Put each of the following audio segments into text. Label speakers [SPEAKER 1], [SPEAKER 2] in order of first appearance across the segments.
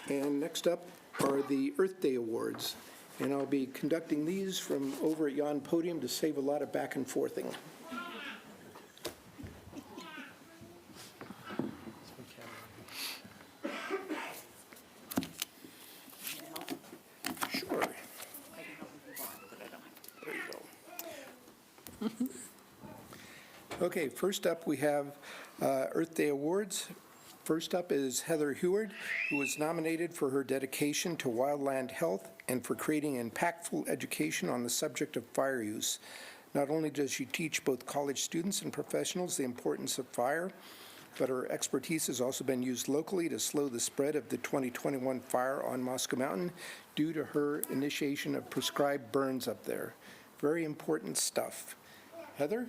[SPEAKER 1] And next up are the Earth Day Awards. And I'll be conducting these from over at yon podium to save a lot of back and forthing. Sure. There you go. Okay, first up we have Earth Day Awards. First up is Heather Heward, who was nominated for her dedication to wildland health and for creating impactful education on the subject of fire use. Not only does she teach both college students and professionals the importance of fire, but her expertise has also been used locally to slow the spread of the 2021 fire on Moscow Mountain due to her initiation of prescribed burns up there. Very important stuff. Heather,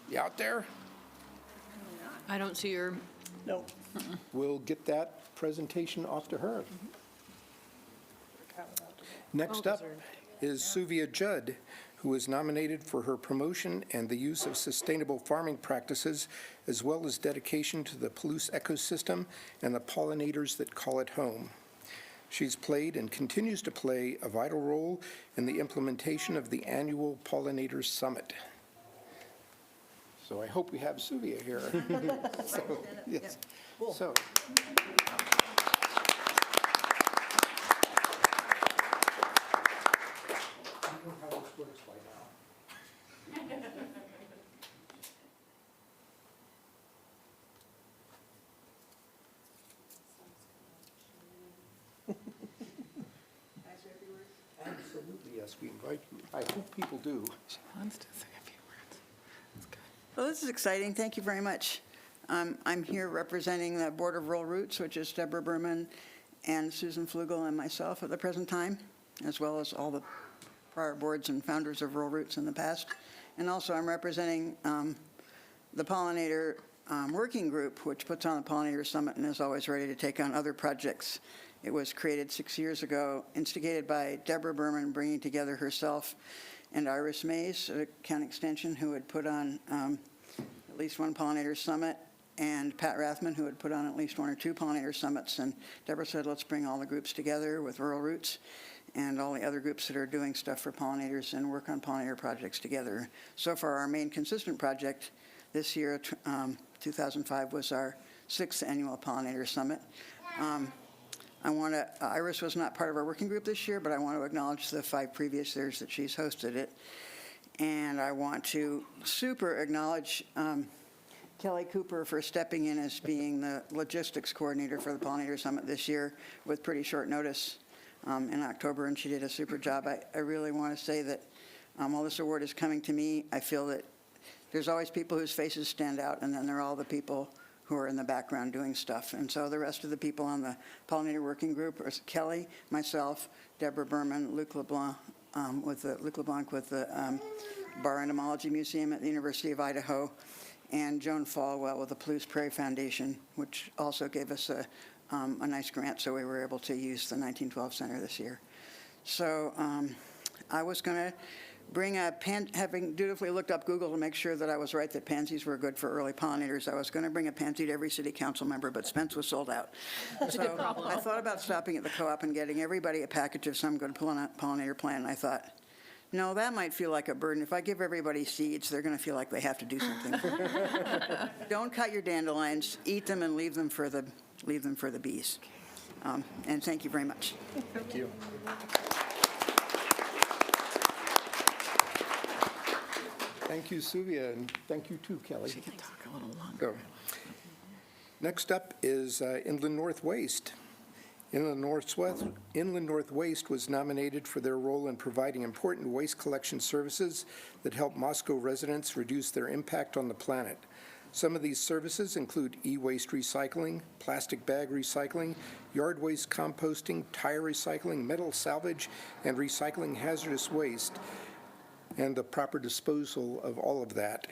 [SPEAKER 1] you out there?
[SPEAKER 2] I don't see your,
[SPEAKER 3] No.
[SPEAKER 1] We'll get that presentation off to her. Next up is Suvia Judd, who was nominated for her promotion and the use of sustainable farming practices, as well as dedication to the Palouse ecosystem and the pollinators that call it home. She's played and continues to play a vital role in the implementation of the annual Pollinators Summit. So I hope we have Suvia here. So, yes. So. I know how this works by now. Absolutely, yes, we invite you. I hope people do.
[SPEAKER 2] she wants to say a few words. That's good.
[SPEAKER 3] Well, this is exciting. Thank you very much. I'm here representing the Board of Rural Roots, which is Deborah Berman and Susan Flugel and myself at the present time, as well as all the prior boards and founders of Rural Roots in the past. And also I'm representing the Pollinator Working Group, which puts on the Pollinator Summit and is always ready to take on other projects. It was created 6 years ago, instigated by Deborah Berman, bringing together herself and Iris Mays at County Extension, who had put on at least one Pollinator Summit, and Pat Rathman, who had put on at least one or two Pollinator Summits. And Deborah said, let's bring all the groups together with Rural Roots and all the other groups that are doing stuff for pollinators and work on pollinator projects together. So far, our main consistent project this year, 2005, was our 6th annual Pollinator Summit. Iris was not part of our working group this year, but I want to acknowledge the 5 previous years that she's hosted it. And I want to super acknowledge Kelly Cooper for stepping in as being the logistics coordinator for the Pollinator Summit this year with pretty short notice in October, and she did a super job. I really want to say that while this award is coming to me, I feel that there's always people whose faces stand out, and then there are all the people who are in the background doing stuff. And so the rest of the people on the Pollinator Working Group are Kelly, myself, Deborah Berman, Luc LeBlanc with the Bar Entomology Museum at the University of Idaho, and Joan Falwell with the Palouse Prairie Foundation, which also gave us a nice grant, so we were able to use the 1912 Center this year. So I was going to bring having dutifully looked up Google to make sure that I was right that pansies were good for early pollinators, I was going to bring a pansy to every city council member, but Spence was sold out. So I thought about stopping at the co-op and getting everybody a package of some good pollinator plant, and I thought, no, that might feel like a burden. If I give everybody seeds, they're going to feel like they have to do something. Don't cut your dandelions, eat them, and leave them for the bees. And thank you very much.
[SPEAKER 1] Thank you. Thank you, Suvia, and thank you too, Kelly.
[SPEAKER 2] She can talk a little longer.
[SPEAKER 1] So, next up is Inland North Waste. Inland North Waste was nominated for their role in providing important waste collection services that help Moscow residents reduce their impact on the planet. Some of these services include e-waste recycling, plastic bag recycling, yard waste composting, tire recycling, metal salvage, and recycling hazardous waste, and the proper disposal of all of that,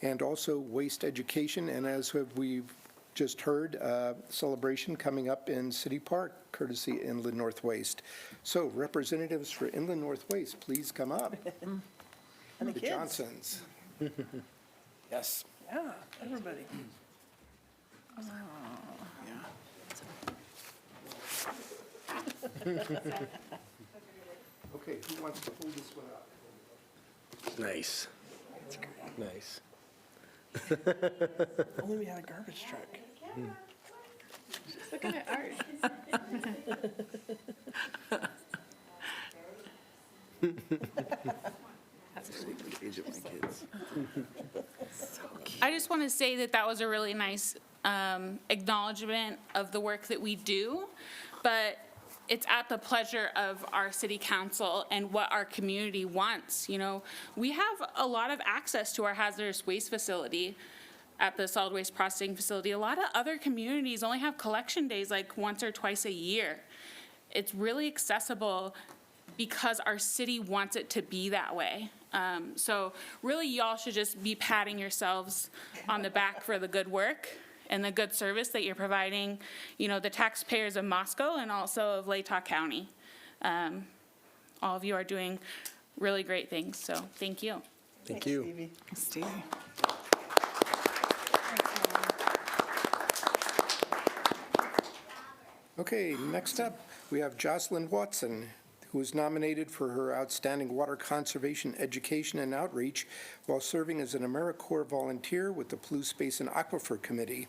[SPEAKER 1] and also waste education, and as we've just heard, celebration coming up in City Park, courtesy Inland North Waste. So representatives for Inland North Waste, please come up.
[SPEAKER 3] And the kids.
[SPEAKER 1] Johnsons. Yes.
[SPEAKER 3] Yeah, everybody.
[SPEAKER 1] Okay, who wants to pull this one up?
[SPEAKER 4] Nice. Nice.
[SPEAKER 5] Only we had a garbage truck.
[SPEAKER 2] Looking at art.
[SPEAKER 4] Age of my kids.
[SPEAKER 6] I just want to say that that was a really nice acknowledgement of the work that we do, but it's at the pleasure of our city council and what our community wants. You know, we have a lot of access to our hazardous waste facility at the solid waste processing facility. A lot of other communities only have collection days like once or twice a year. It's really accessible because our city wants it to be that way. So really, y'all should just be patting yourselves on the back for the good work and the good service that you're providing, you know, the taxpayers of Moscow and also of Latah County. All of you are doing really great things, so thank you.
[SPEAKER 4] Thank you.
[SPEAKER 5] Stevie.
[SPEAKER 2] Stevie.
[SPEAKER 1] Okay, next up, we have Jocelyn Watson, who was nominated for her outstanding water conservation education and outreach while serving as an AmeriCorps volunteer with the Blue Space and Aquifer Committee.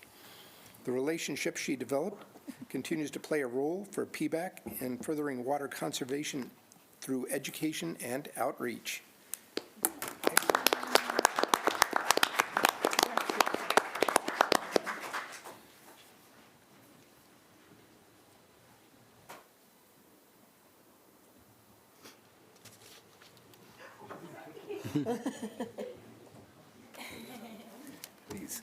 [SPEAKER 1] The relationship she developed continues to play a role for PBAC in furthering water conservation through education and outreach. Please.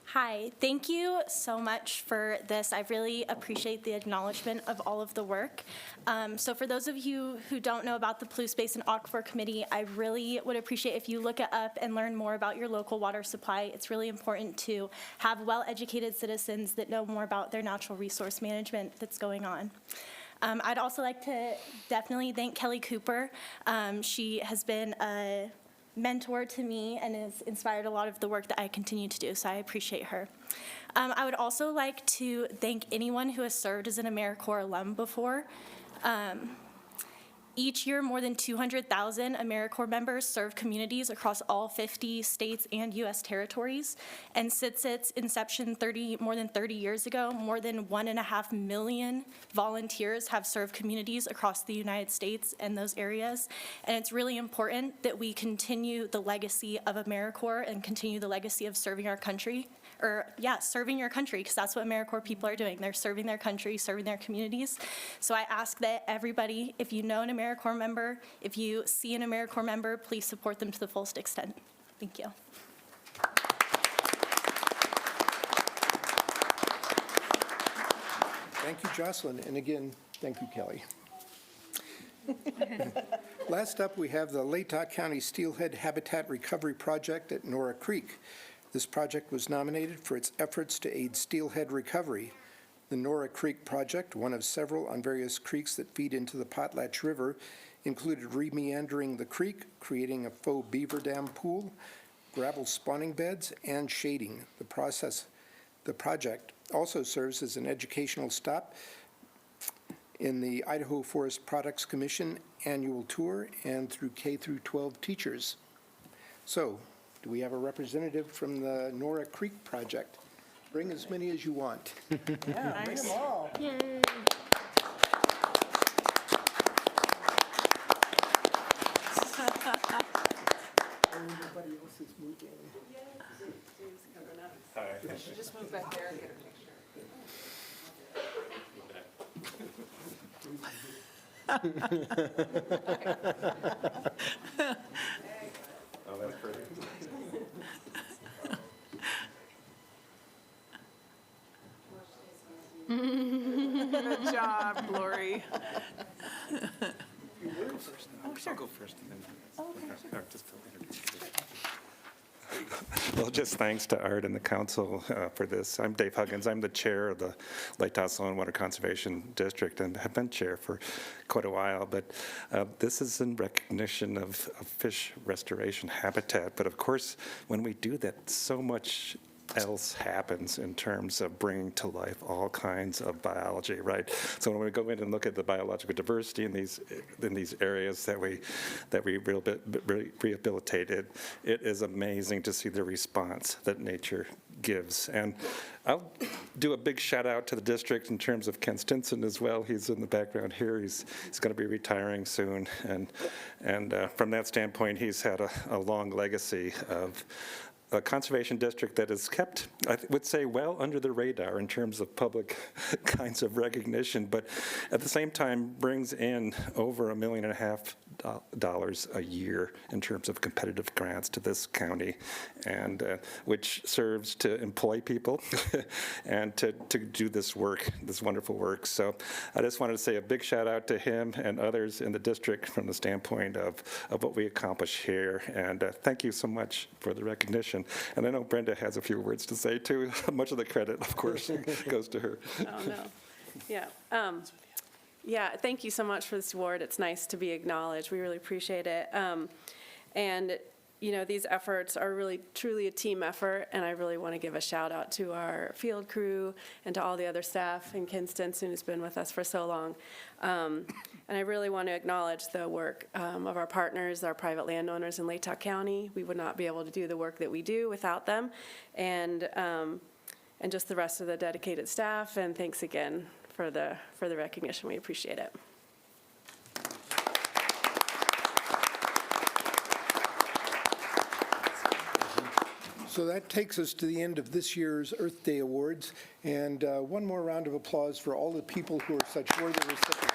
[SPEAKER 7] Hi, thank you so much for this. I really appreciate the acknowledgement of all of the work. So for those of you who don't know about the Blue Space and Aquifer Committee, I really would appreciate if you look it up and learn more about your local water supply. It's really important to have well-educated citizens that know more about their natural resource management that's going on. I'd also like to definitely thank Kelly Cooper. She has been a mentor to me and has inspired a lot of the work that I continue to do, so I appreciate her. I would also like to thank anyone who has served as an AmeriCorps alum before. Each year, more than 200,000 AmeriCorps members serve communities across all 50 states and U.S. territories. And since its inception more than 30 years ago, more than 1.5 million volunteers have served communities across the United States and those areas. And it's really important that we continue the legacy of AmeriCorps and continue the legacy of serving our country. Serving your country, because that's what AmeriCorps people are doing. They're serving their country, serving their communities. So I ask that everybody, if you know an AmeriCorps member, if you see an AmeriCorps member, please support them to the fullest extent. Thank you.
[SPEAKER 1] Thank you, Jocelyn, and again, thank you, Kelly. Last up, we have the Latah County Steelhead Habitat Recovery Project at Nora Creek. This project was nominated for its efforts to aid steelhead recovery. The Nora Creek project, one of several on various creeks that feed into the Potlatch River, included remeandering the creek, creating a faux beaver dam pool, gravel spawning beds, and shading. The project also serves as an educational stop in the Idaho Forest Products Commission annual tour and through K through 12 teachers. So, do we have a representative from the Nora Creek project? Bring as many as you want.
[SPEAKER 5] Yeah, bring them all.
[SPEAKER 1] Everybody else is moving.
[SPEAKER 2] Just move back there and get a picture. Good job, Lori.
[SPEAKER 8] I'll go first and then. Or just introduce you. Well, just thanks to Art and the council for this. I'm Dave Huggins. I'm the chair of the Lake Tassel Water Conservation District and have been chair for quite a while. But this is in recognition of fish restoration habitat. But of course, when we do that, so much else happens in terms of bringing to life all kinds of biology, right? So when we go in and look at the biological diversity in these areas that we rehabilitated, it is amazing to see the response that nature gives. And I'll do a big shout out to the district in terms of Ken Stinson as well. He's in the background here. He's going to be retiring soon. And from that standpoint, he's had a long legacy of a conservation district that is kept, I would say, well under the radar in terms of public kinds of recognition, but at the same time brings in over $1.5 million a year in terms of competitive grants to this county, and which serves to employ people and to do this work, this wonderful work. So I just wanted to say a big shout out to him and others in the district from the standpoint of what we accomplish here, and thank you so much for the recognition. And I know Brenda has a few words to say too. Much of the credit, of course, goes to her.
[SPEAKER 2] Oh, no. Yeah. Yeah, thank you so much for this award. It's nice to be acknowledged. We really appreciate it. And, you know, these efforts are really, truly a team effort, and I really want to give a shout out to our field crew and to all the other staff, and Ken Stinson, who's been with us for so long. And I really want to acknowledge the work of our partners, our private landowners in Latah County. We would not be able to do the work that we do without them, and just the rest of the dedicated staff. And thanks again for the recognition. We appreciate it.
[SPEAKER 1] So that takes us to the end of this year's Earth Day Awards. And one more round of applause for all the people who are such worthy recipients.